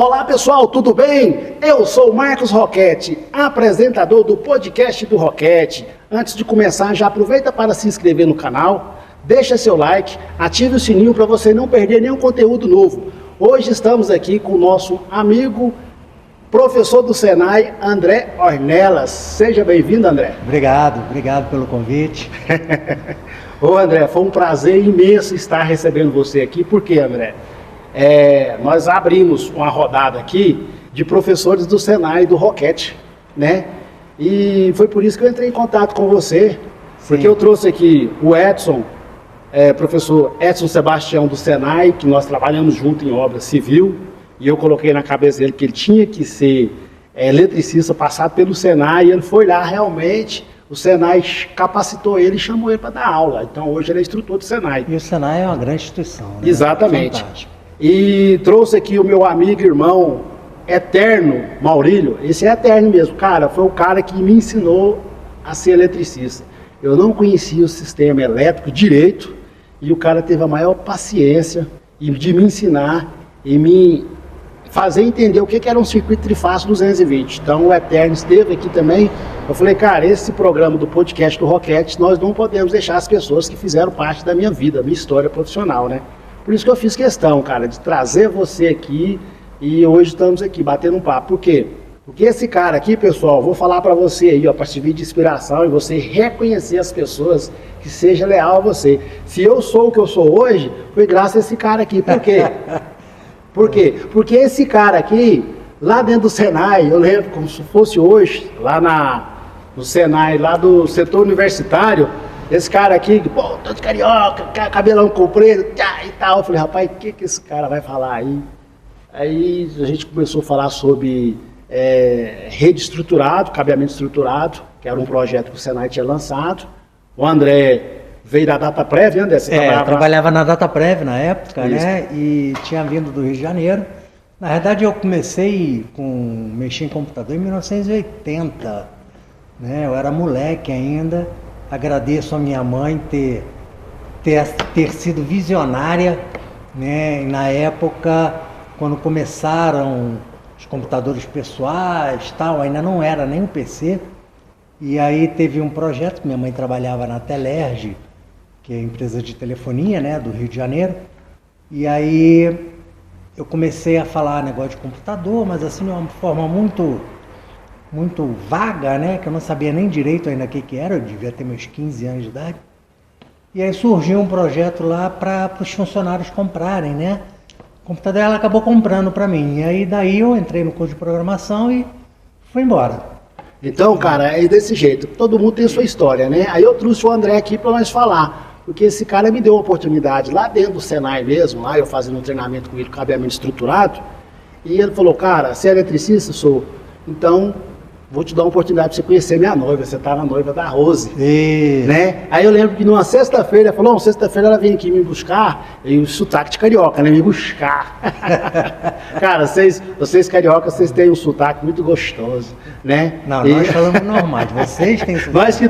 Olá pessoal, tudo bem? Eu sou o Marcos Roquete, apresentador do podcast do Roquete. Antes de começar, já aproveita para se inscrever no canal, deixa seu like, ative o sininho para você não perder nenhum conteúdo novo. Hoje estamos aqui com o nosso amigo, professor do Senai, André Ornelas. Seja bem-vindo, André. Obrigado pelo convite. Ô André, foi um prazer imenso estar recebendo você aqui. Por quê, André? Nós abrimos uma rodada aqui de professores do Senai e do Roquete, né? E foi por isso que eu entrei em contato com você, porque eu trouxe aqui o Edson, professor Edson Sebastião do Senai, que nós trabalhamos junto em obra civil, e eu coloquei na cabeça dele que ele tinha que ser eletricista, passado pelo Senai, e ele foi lá realmente, o Senai capacitou ele e chamou ele para dar aula. Então hoje ele é instrutor do Senai. E o Senai é uma grande instituição, né? Exatamente. Fantástico. E trouxe aqui o meu amigo e irmão eterno, Maurílio. Esse é eterno mesmo, cara. Foi o cara que me ensinou a ser eletricista. Eu não conhecia o sistema elétrico direito e o cara teve a maior paciência de me ensinar e me fazer entender o que era um circuito trifásico 220. Então o Eterno esteve aqui também. Eu falei, cara, esse programa do podcast do Roquete, nós não podemos deixar as pessoas que fizeram parte da minha vida, minha história profissional, né? Por isso que eu fiz questão, cara, de trazer você aqui e hoje estamos aqui batendo um papo. Por quê? Porque esse cara aqui, pessoal, vou falar para você aí, ó, para servir de inspiração e você reconhecer as pessoas, que seja leal a você. Se eu sou o que eu sou hoje, foi graças a esse cara aqui. Por quê? Por quê? Porque esse cara aqui, lá dentro do Senai, eu lembro como se fosse hoje, lá no Senai, lá do setor universitário, esse cara aqui, pô, todo carioca, cabelão comprido, e tal. Eu falei, rapaz, o que esse cara vai falar aí? Aí a gente começou a falar sobre rede estruturado, cabeamento estruturado, que era um projeto que o Senai tinha lançado. O André veio da DataPrev, né, André? Eu trabalhava na DataPrev na época, né? E tinha vindo do Rio de Janeiro. Na verdade, eu comecei mexer em computador em 1980, né? Eu era moleque ainda. Agradeço a minha mãe ter sido visionária, né? Na época, quando começaram os computadores pessoais, tal, ainda não era nem um PC. E aí teve um projeto que minha mãe trabalhava na Telerge, que é a empresa de telefonia, né, do Rio de Janeiro. E aí eu comecei a falar negócio de computador, mas assim de uma forma muito vaga, né, que eu não sabia nem direito ainda o que era, eu devia ter meus 15 anos de idade. E aí surgiu um projeto lá para os funcionários comprarem, né? O computador ela acabou comprando para mim. E aí daí eu entrei no curso de programação e fui embora. Então, cara, é desse jeito. Todo mundo tem sua história, né? Aí eu trouxe o André aqui para nós falar, porque esse cara me deu uma oportunidade lá dentro do Senai mesmo, lá eu fazendo um treinamento com ele, cabeamento estruturado, e ele falou, cara, você é eletricista? Sou. Então, vou te dar uma oportunidade para você conhecer minha noiva, você tá na noiva da Rose, né? Aí eu lembro que numa sexta-feira, ele falou, sexta-feira ela vem aqui me buscar, e o sotaque de carioca, né? Me buscar. Cara, vocês cariocas, vocês têm um sotaque muito gostoso, né? Não, nós falamos normais, vocês têm sotaque.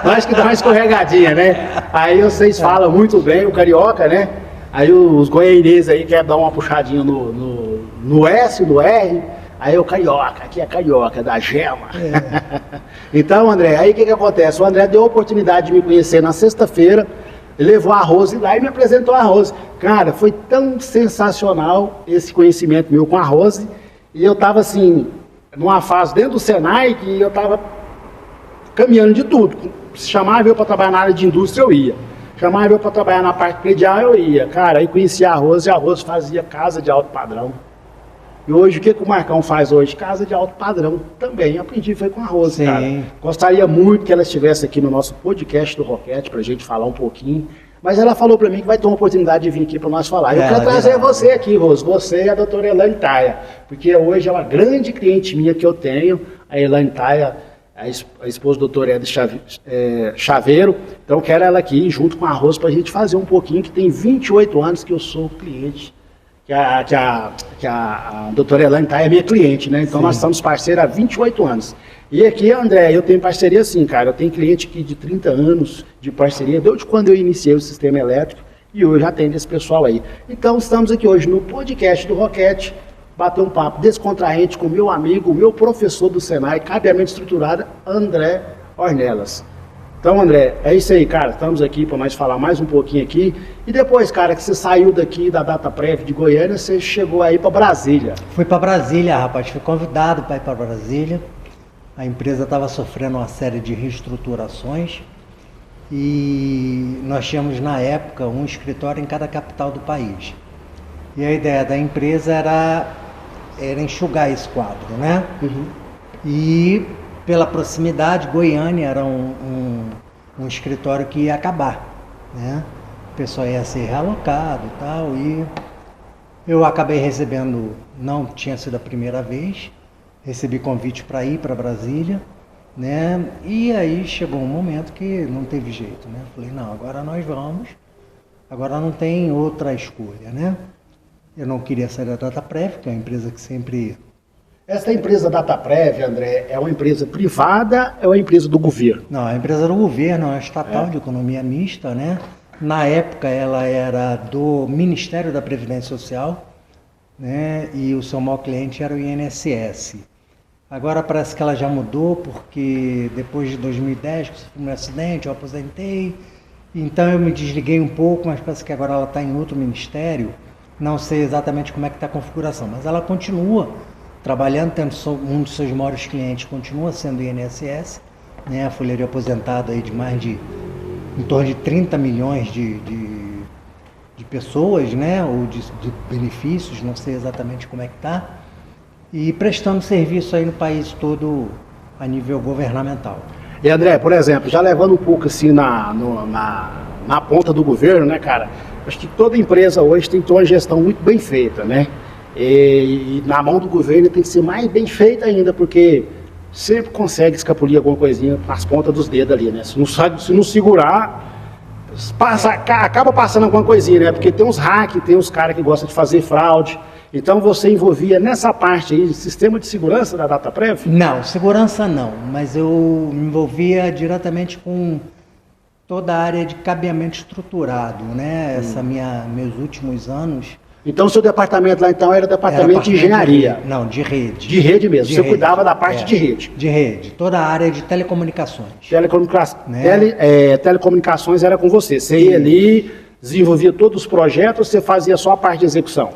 Nós que dá uma escorregadinha, né? Aí vocês falam muito bem o carioca, né? Aí os goianeses aí querem dar uma puxadinha no S, no R. Aí o carioca, aqui é carioca, da gema. Então, André, aí o que acontece? O André deu a oportunidade de me conhecer na sexta-feira, levou a Rose lá e me apresentou a Rose. Cara, foi tão sensacional esse conhecimento meu com a Rose, e eu tava assim, numa fase dentro do Senai, que eu tava caminhando de tudo. Se chamava eu para trabalhar na área de indústria, eu ia. Chamava eu para trabalhar na parte predial, eu ia. Cara, aí conheci a Rose, e a Rose fazia casa de alto padrão. E hoje, o que o Marcão faz hoje? Casa de alto padrão também. Aprendi, foi com a Rose, sim, cara. Gostaria muito que ela estivesse aqui no nosso podcast do Roquete, pra gente falar um pouquinho. Mas ela falou pra mim que vai ter uma oportunidade de vir aqui pra nós falar. Eu quero trazer você aqui, Rose, você e a doutora Elaine Taia. Porque hoje é uma grande cliente minha que eu tenho, a Elaine Taia, a esposa do doutor Ed Chaveiro. Então, quero ela aqui, junto com a Rose, pra gente fazer um pouquinho, que tem 28 anos que eu sou cliente. Que a doutora Elaine Taia é minha cliente, né? Então, sim, nós estamos parceiros há 28 anos. E aqui, André, eu tenho parceria assim, cara. Eu tenho cliente aqui de 30 anos de parceria, desde quando eu iniciei o sistema elétrico, e hoje atende esse pessoal aí. Então, estamos aqui hoje no podcast do Roquete, bater um papo descontraente com o meu amigo, o meu professor do Senai, cabeamento estruturado, André Ornelas. Então, André, é isso aí, cara. Estamos aqui para mais falar mais um pouquinho aqui. E depois, cara, que você saiu daqui da Dataprev de Goiânia, você chegou aí para Brasília. Fui para Brasília, rapaz. Fui convidado para ir para Brasília. A empresa estava sofrendo uma série de reestruturações e nós tínhamos, na época, um escritório em cada capital do país. E a ideia da empresa era enxugar esse quadro, né? Uhum. E pela proximidade, Goiânia era um escritório que ia acabar, né? O pessoal ia ser realocado e tal, e eu acabei recebendo, não tinha sido a primeira vez, recebi convite para ir para Brasília, né? E aí chegou um momento que não teve jeito, né? Falei, não, agora nós vamos, agora não tem outra escolha, né? Eu não queria sair da Dataprev, que é uma empresa que sempre... Essa empresa Dataprev, André, é uma empresa privada ou é uma empresa do governo? Não, a empresa do governo, é uma estatal de economia mista, né? Na época ela era do Ministério da Previdência Social, né? E o seu maior cliente era o INSS. Agora parece que ela já mudou, porque depois de 2010, que sofri um acidente, eu aposentei, então eu me desliguei um pouco, mas parece que agora ela está em outro ministério. Não sei exatamente como é que está a configuração, mas ela continua trabalhando, tendo um dos seus maiores clientes, continua sendo o INSS, né? A folha de aposentado aí de mais de, em torno de 30 milhões de pessoas, né? Ou de benefícios, não sei exatamente como é que está, e prestando serviço aí no país todo a nível governamental. E André, por exemplo, já levando um pouco assim na ponta do governo, né, cara? Acho que toda empresa hoje tem que ter uma gestão muito bem feita, né? E na mão do governo tem que ser mais bem feita ainda, porque sempre consegue escapulir alguma coisinha nas pontas dos dedos ali, né? Se não segurar, acaba passando alguma coisinha, né? Porque tem uns hacks, tem uns caras que gostam de fazer fraude. Então você envolvia nessa parte aí, sistema de segurança da Dataprev? Não, segurança não, mas eu me envolvia diretamente com toda a área de cabeamento estruturado, né? Meus últimos anos. Então o seu departamento lá então era departamento de engenharia? Não, de rede. De rede mesmo, você rede. cuidava da parte de rede? De rede, toda a área de telecomunicações. Telecomunicações era com você, você ia ali, desenvolvia todos os projetos, você fazia só a parte de execução?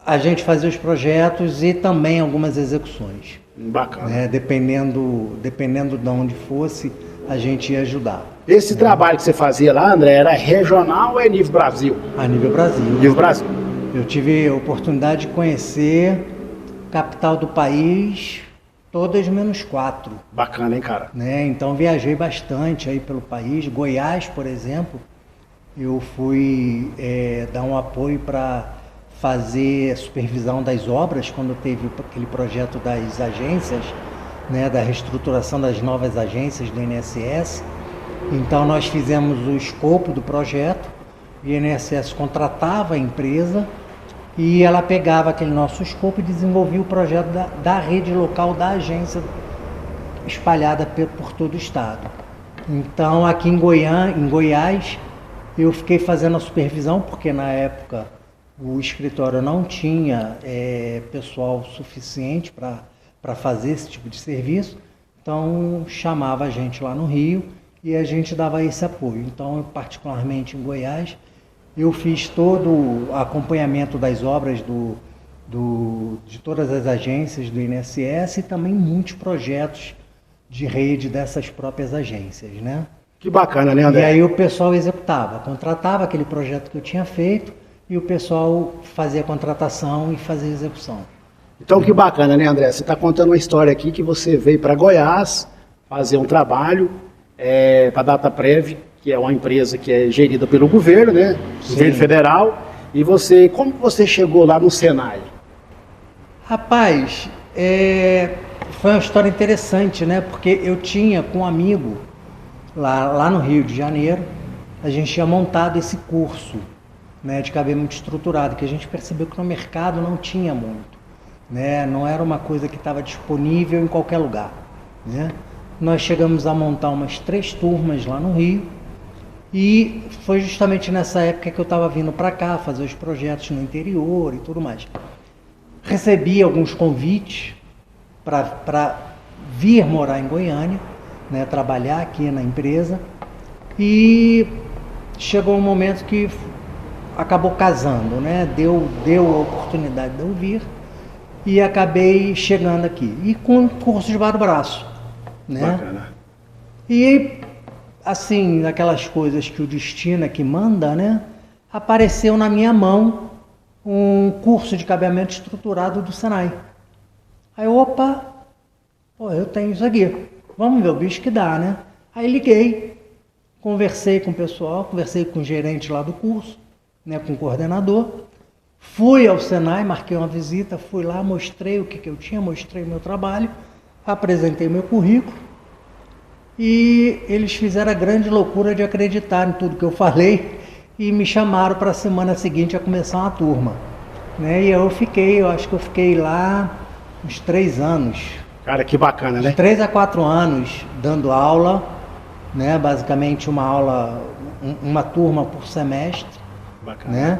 A gente fazia os projetos e também algumas execuções. Bacana. Né? Dependendo de onde fosse, a gente ia ajudar. Esse trabalho que você fazia lá, André, era regional ou é nível Brasil? A nível Brasil. Nível Brasil. Eu tive a oportunidade de conhecer a capital do país, todas menos 4. Bacana, hein, cara? Né? Então viajei bastante aí pelo país. Goiás, por exemplo, eu fui dar um apoio para fazer a supervisão das obras, quando teve aquele projeto das agências, né, da reestruturação das novas agências do INSS. Então nós fizemos o escopo do projeto, o INSS contratava a empresa e ela pegava aquele nosso escopo e desenvolvia o projeto da rede local da agência espalhada por todo o estado. Então aqui em Goiás, eu fiquei fazendo a supervisão, porque na época o escritório não tinha pessoal suficiente para fazer esse tipo de serviço, então chamava a gente lá no Rio e a gente dava esse apoio. Então, particularmente em Goiás, eu fiz todo o acompanhamento das obras de todas as agências do INSS e também muitos projetos de rede dessas próprias agências, né? Que bacana, né, André? E aí o pessoal executava, contratava aquele projeto que eu tinha feito e o pessoal fazia a contratação e fazia a execução. Então, que bacana, né, André? Você está contando uma história aqui que você veio para Goiás fazer um trabalho para a Dataprev, que é uma empresa que é gerida pelo governo, né? Sim. Governo federal. E você, como você chegou lá no Senai? Rapaz, foi uma história interessante, né? Porque eu tinha com um amigo lá no Rio de Janeiro, a gente tinha montado esse curso, né, de cabeamento estruturado, que a gente percebeu que no mercado não tinha muito, né? Não era uma coisa que estava disponível em qualquer lugar, né? Nós chegamos a montar umas 3 turmas lá no Rio e foi justamente nessa época que eu estava vindo para cá fazer os projetos no interior e tudo mais. recebi alguns convites para vir morar em Goiânia, né, trabalhar aqui na empresa, e chegou um momento que acabou casando, né, deu a oportunidade de eu vir e acabei chegando aqui, e com curso de bar do braço, né? Bacana. E assim, aquelas coisas que o destino é que manda, né, apareceu na minha mão um curso de cabeamento estruturado do Senai. Aí, opa, pô, eu tenho isso aqui, vamos ver o bicho que dá, né? Aí liguei, conversei com o pessoal, conversei com o gerente lá do curso, né, com o coordenador, fui ao Senai, marquei uma visita, fui lá, mostrei o que eu tinha, mostrei o meu trabalho, apresentei meu currículo, e eles fizeram a grande loucura de acreditar em tudo que eu falei e me chamaram para a semana seguinte a começar uma turma, né? E eu acho que eu fiquei lá uns 3 anos. Cara, que bacana, né? 3 a 4 anos dando aula, né? Basicamente uma turma por semestre, Bacana. né?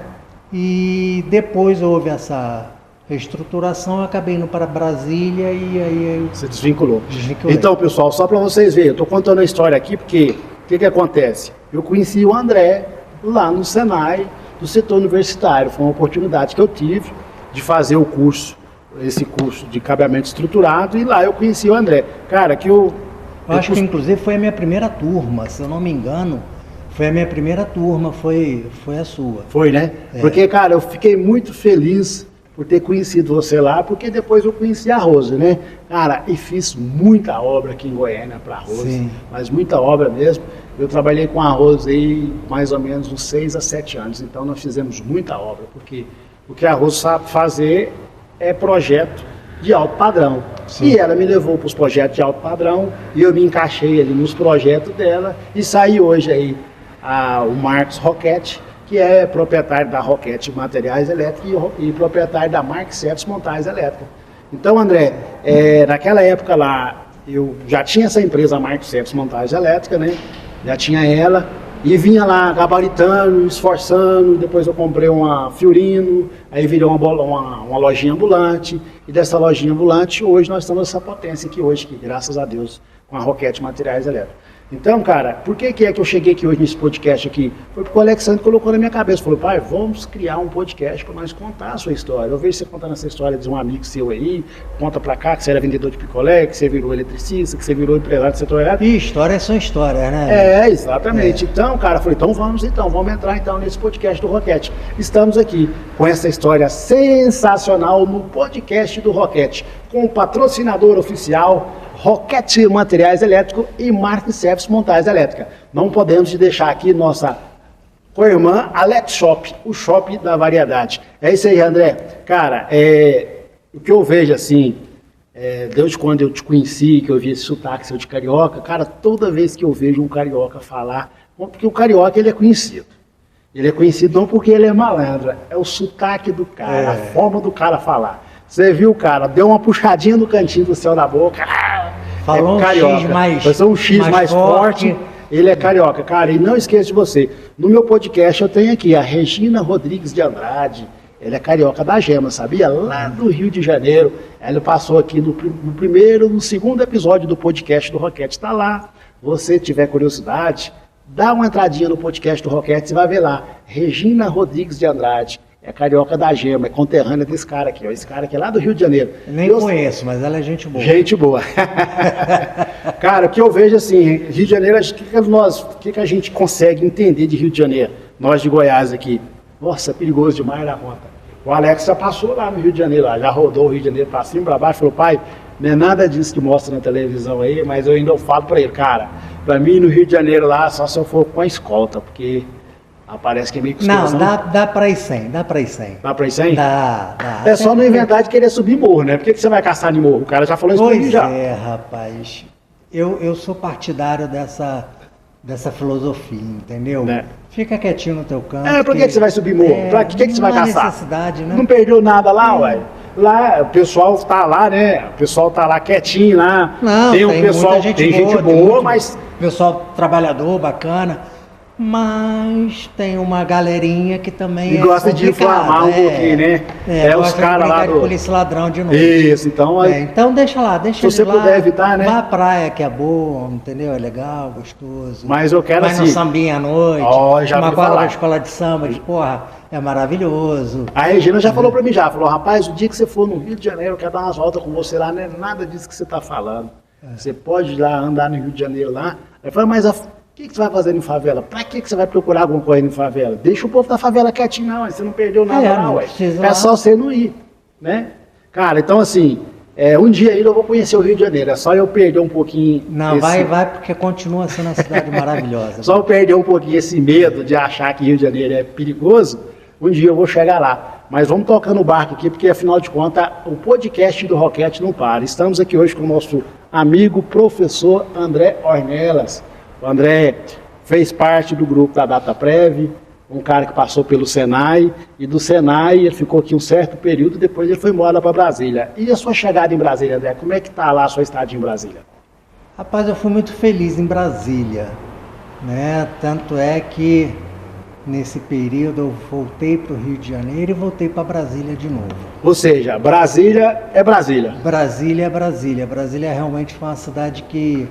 E depois houve essa reestruturação, eu acabei indo para Brasília e aí Você desvinculou. Desvinculei. Então, pessoal, só para vocês verem, eu estou contando a história aqui porque o que acontece? Eu conheci o André lá no Senai, do setor universitário. Foi uma oportunidade que eu tive de fazer esse curso de cabeamento estruturado, e lá eu conheci o André. Cara, eu acho que inclusive foi a minha primeira turma, se eu não me engano, foi a minha primeira turma, foi a sua. Foi, né? É. Porque, cara, eu fiquei muito feliz por ter conhecido você lá, porque depois eu conheci a Rose, né? Cara, e fiz muita obra aqui em Goiânia para a Rose, Sim. mas muita obra mesmo. Eu trabalhei com a Rose aí mais ou menos uns 6 a 7 anos, então nós fizemos muita obra, porque o que a Rose sabe fazer é projeto de alto padrão. Sim. E ela me levou para os projetos de alto padrão, e eu me encaixei ali nos projetos dela, e saí hoje aí o Marcos Roquete, que é proprietário da Roquete Materiais Elétricos e proprietário da Mark Service Montagens Elétricas. Então, André, naquela época lá, eu já tinha essa empresa Mark Service Montagens Elétricas, né? Já tinha ela, e vinha lá gabaritando, esforçando, depois eu comprei uma Fiorino, aí virou uma lojinha ambulante, e dessa lojinha ambulante, hoje nós estamos nessa potência aqui hoje, que, graças a Deus, com a Roquete Materiais Elétricos. Então, cara, por que que eu cheguei aqui hoje nesse podcast aqui? Foi porque o Alexandre colocou na minha cabeça, falou, pai, vamos criar um podcast para nós contar a sua história. Eu vejo você contando essa história de um amigo seu aí, conta pra cá que você era vendedor de picolé, que você virou eletricista, que você virou empresário do setor elétrico. E histórias são histórias, né? Exatamente. Então, cara, eu falei, vamos entrar então nesse podcast do Roquete. Estamos aqui com essa história sensacional no podcast do Roquete, com o patrocinador oficial Roquete Materiais Elétricos e Mark Service Montagens Elétricas. Não podemos deixar aqui nossa co-irmã Alex Shop, o shopping da variedade. É isso aí, André. Cara, o que eu vejo assim, desde quando eu te conheci, que eu vi esse sotaque seu de carioca, cara, toda vez que eu vejo um carioca falar, porque o carioca ele é conhecido. Ele é conhecido não porque ele é malandro, é o sotaque do cara, a forma do cara falar. Você viu, cara, deu uma puxadinha no cantinho do céu da boca. Falou um X mais forte. Ele é carioca, cara. E não esqueça de você. No meu podcast eu tenho aqui a Regina Rodrigues de Andrade. Ela é carioca da Gema, sabia? Lá do Rio de Janeiro. Ela passou aqui no segundo episódio do podcast do Roquete. Está lá. Você tiver curiosidade, dá uma entradinha no podcast do Roquete, você vai ver lá. Regina Rodrigues de Andrade. É carioca da Gema, é conterrânea desse cara aqui, ó. Esse cara aqui é lá do Rio de Janeiro. Nem conheço, mas ela é gente boa. Gente boa. Cara, o que eu vejo assim, Rio de Janeiro, o que a gente consegue entender de Rio de Janeiro? Nós de Goiás aqui. Nossa, é perigoso demais na conta. O Alex já passou lá no Rio de Janeiro, já rodou o Rio de Janeiro pra cima, pra baixo, falou, pai, não é nada disso que mostra na televisão aí, mas eu ainda falo pra ele, cara, pra mim no Rio de Janeiro lá, só se eu for com a escolta, porque... parece que é meio que não, dá pra ir sem, dá pra ir sem. Dá pra ir sem? Dá. É só não inventar de querer subir morro, né? Por que você vai caçar de morro? O cara já falou isso pra mim já. Rapaz. Eu sou partidário dessa filosofia, entendeu? Né? Fica quietinho no teu canto. Por que você vai subir morro? Pra que você vai caçar? Necessidade, né? Não perdeu nada lá, ué? Lá, o pessoal tá lá, né? O pessoal tá lá quietinho lá. Não, tem um pessoal, muita gente tem boa, gente boa, mas... Pessoal trabalhador, bacana. Mas tem uma galerinha que também e gosta de inflamar um pouquinho, né? Os caras lá do... polícia ladrão de noite. Isso, então... então deixa lá, deixa se você lá. puder evitar, né? Vai à praia que é boa, entendeu? É legal, gostoso. Mas eu quero vai assim... no sambinha à noite, já uma quadra da escola de samba, que, porra, é maravilhoso. A Regina já falou pra mim falou, rapaz, o dia que você for no Rio de Janeiro, eu quero dar umas voltas com você lá, não é nada disso que você tá falando. Você pode ir lá, andar no Rio de Janeiro lá. Eu falei, mas o que você vai fazer em favela? Pra que você vai procurar alguma coisa em favela? Deixa o povo da favela quietinho, não, você não perdeu nada lá, ué. É só você não ir, né? Cara, então assim, um dia ainda eu vou conhecer o Rio de Janeiro, é só eu perder um pouquinho... Não, vai porque continua sendo uma cidade maravilhosa. Só eu perder um pouquinho esse medo de achar que Rio de Janeiro é perigoso, um dia eu vou chegar lá. Mas vamos tocando o barco aqui, porque afinal de contas, o podcast do Roquete não para. Estamos aqui hoje com o nosso amigo, professor André Ornelas. O André fez parte do grupo da DataPrev, um cara que passou pelo Senai, e do Senai ele ficou aqui um certo período, depois ele foi embora para Brasília. E a sua chegada em Brasília, André? Como é que está lá a sua estadia em Brasília? Rapaz, eu fui muito feliz em Brasília, né? Tanto é que nesse período eu voltei para o Rio de Janeiro e voltei para Brasília de novo. Ou seja, Brasília é Brasília. Brasília é Brasília. Brasília realmente foi uma cidade que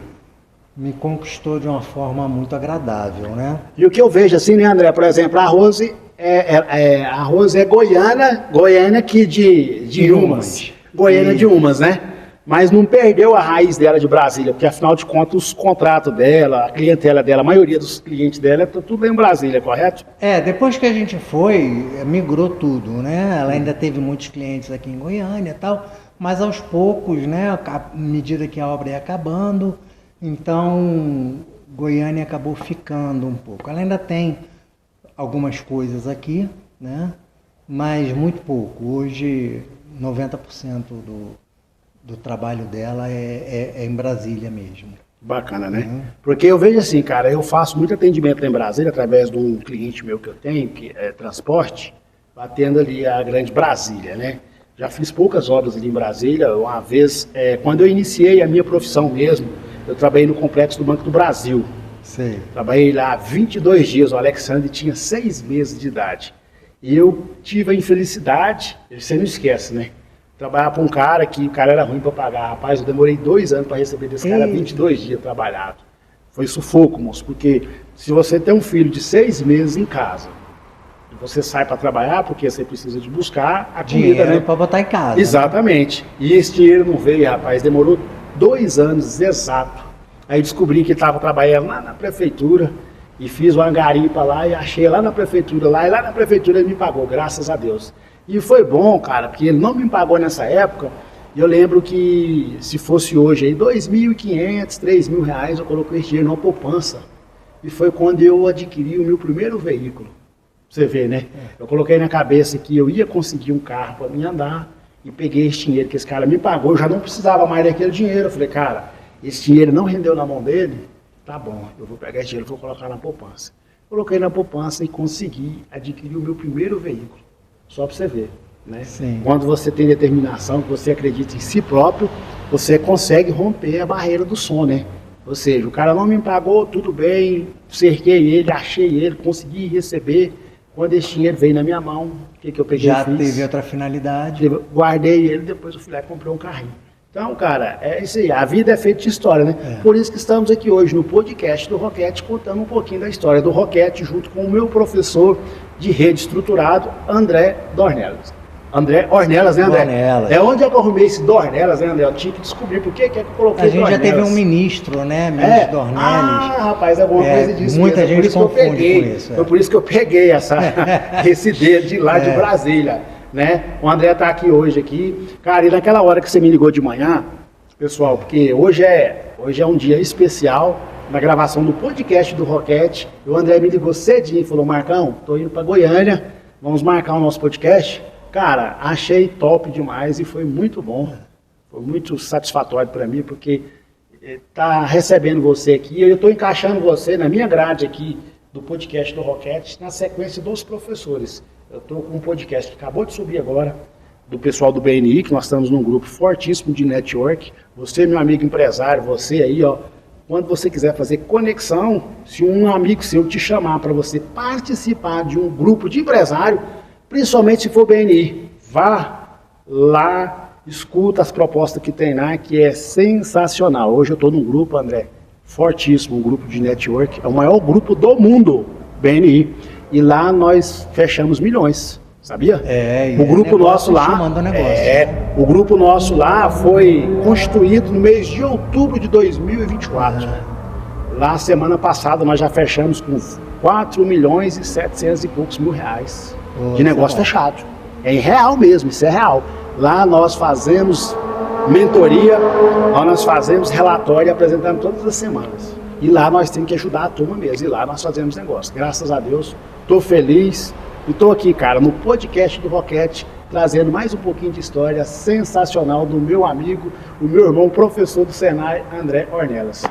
me conquistou de uma forma muito agradável, né? E o que eu vejo assim, né, André? Por exemplo, a Rose é Goiânia aqui de Umas. Goiânia de Umas, né? Mas não perdeu a raiz dela de Brasília, porque afinal de contas os contratos dela, a clientela dela, a maioria dos clientes dela é tudo em Brasília, correto? Depois que a gente foi, migrou tudo, né? Ela ainda teve muitos clientes aqui em Goiânia e tal, mas aos poucos, né? À medida que a obra ia acabando, então Goiânia acabou ficando um pouco. Ela ainda tem algumas coisas aqui, né? Mas muito pouco. Hoje 90% do trabalho dela é em Brasília mesmo. Bacana, né? Porque eu vejo assim, cara, eu faço muito atendimento em Brasília através de um cliente meu que eu tenho, que é transporte, batendo ali a grande Brasília, né? Já fiz poucas obras ali em Brasília. Uma vez, quando eu iniciei a minha profissão mesmo, eu trabalhei no Complexo do Banco do Brasil. Sei. Trabalhei lá 22 dias, o Alexandre tinha 6 meses de idade. E eu tive a infelicidade, você não esquece, né? Trabalhar para um cara que o cara era ruim para pagar. Rapaz, eu demorei 2 anos para receber desse cara 22 dias trabalhado. Foi sufoco, moço, porque se você tem um filho de 6 meses em casa, e você sai para trabalhar porque você precisa de buscar a comida, né? Para botar em casa. Exatamente. Né? E esse dinheiro não veio, rapaz, demorou 2 anos exato. Aí descobri que estava trabalhando lá na prefeitura e fiz uma garimpa lá e achei lá na prefeitura, e lá na prefeitura ele me pagou, graças a Deus. E foi bom, cara, porque ele não me pagou nessa época. E eu lembro que se fosse hoje aí, R$2.500, R$3.000, eu coloquei esse dinheiro numa poupança. E foi quando eu adquiri o meu primeiro veículo. Você vê, né? Eu coloquei na cabeça que eu ia conseguir um carro para mim andar e peguei esse dinheiro que esse cara me pagou. Eu já não precisava mais daquele dinheiro. Eu falei, cara, esse dinheiro não rendeu na mão dele? Tá bom, eu vou pegar esse dinheiro e vou colocar na poupança. Coloquei na poupança e consegui adquirir o meu primeiro veículo. Só para você ver, né? Sim. Quando você tem determinação, que você acredita em si próprio, você consegue romper a barreira do som, né? Ou seja, o cara não me pagou, tudo bem, cerquei ele, achei ele, consegui receber. Quando esse dinheiro veio na minha mão, o que eu peguei e fiz? Já teve outra finalidade. Guardei ele, depois eu fui lá e comprei um carrinho. Então, cara, é isso aí. A vida é feita de história, né? Por isso que estamos aqui hoje no podcast do Roquete, contando um pouquinho da história do Roquete, junto com o meu professor de rede estruturado, André Dornelas. André Ornelas, né, André? Dornelas. É onde eu arrumei esse Dornelas, né, André? Eu tinha que descobrir por que eu coloquei A gente Dornelas. já teve um ministro, né? Ministro Dornelas. Ah, rapaz, alguma coisa disso. Muita mesmo. gente confunde com isso. Foi por isso que eu peguei esse dedo de lá de Brasília, né? O André tá aqui hoje aqui. Cara, e naquela hora que você me ligou de manhã, pessoal, porque hoje é um dia especial na gravação do podcast do Roquete. E o André me ligou cedinho e falou, Marcão, tô indo para Goiânia, vamos marcar o nosso podcast. Cara, achei top demais e foi muito bom. Foi muito satisfatório para mim, porque tá recebendo você aqui. Eu estou encaixando você na minha grade aqui do podcast do Roquete, na sequência dos professores. Eu estou com um podcast que acabou de subir agora, do pessoal do BNI, que nós estamos num grupo fortíssimo de network. Você, meu amigo empresário, você aí, ó, quando você quiser fazer conexão, se um amigo seu te chamar para você participar de um grupo de empresário, principalmente se for BNI, vá lá, escuta as propostas que tem lá, que é sensacional. Hoje eu estou num grupo, André, fortíssimo, um grupo de network, é o maior grupo do mundo, BNI, e lá nós fechamos milhões. Sabia? É, o grupo nosso lá, o grupo nosso lá foi constituído no mês de outubro de 2024. Lá, semana passada, nós já fechamos com 4 milhões e 700 e poucos mil reais de negócio fechado. É em real mesmo, isso é real. Lá nós fazemos mentoria, lá nós fazemos relatório e apresentamos todas as semanas. E lá nós temos que ajudar a turma mesmo, e lá nós fazemos negócio. Graças a Deus, estou feliz. E estou aqui, cara, no podcast do Roquete, trazendo mais um pouquinho de história sensacional do meu amigo, o meu irmão, professor do Senai, André Ornelas.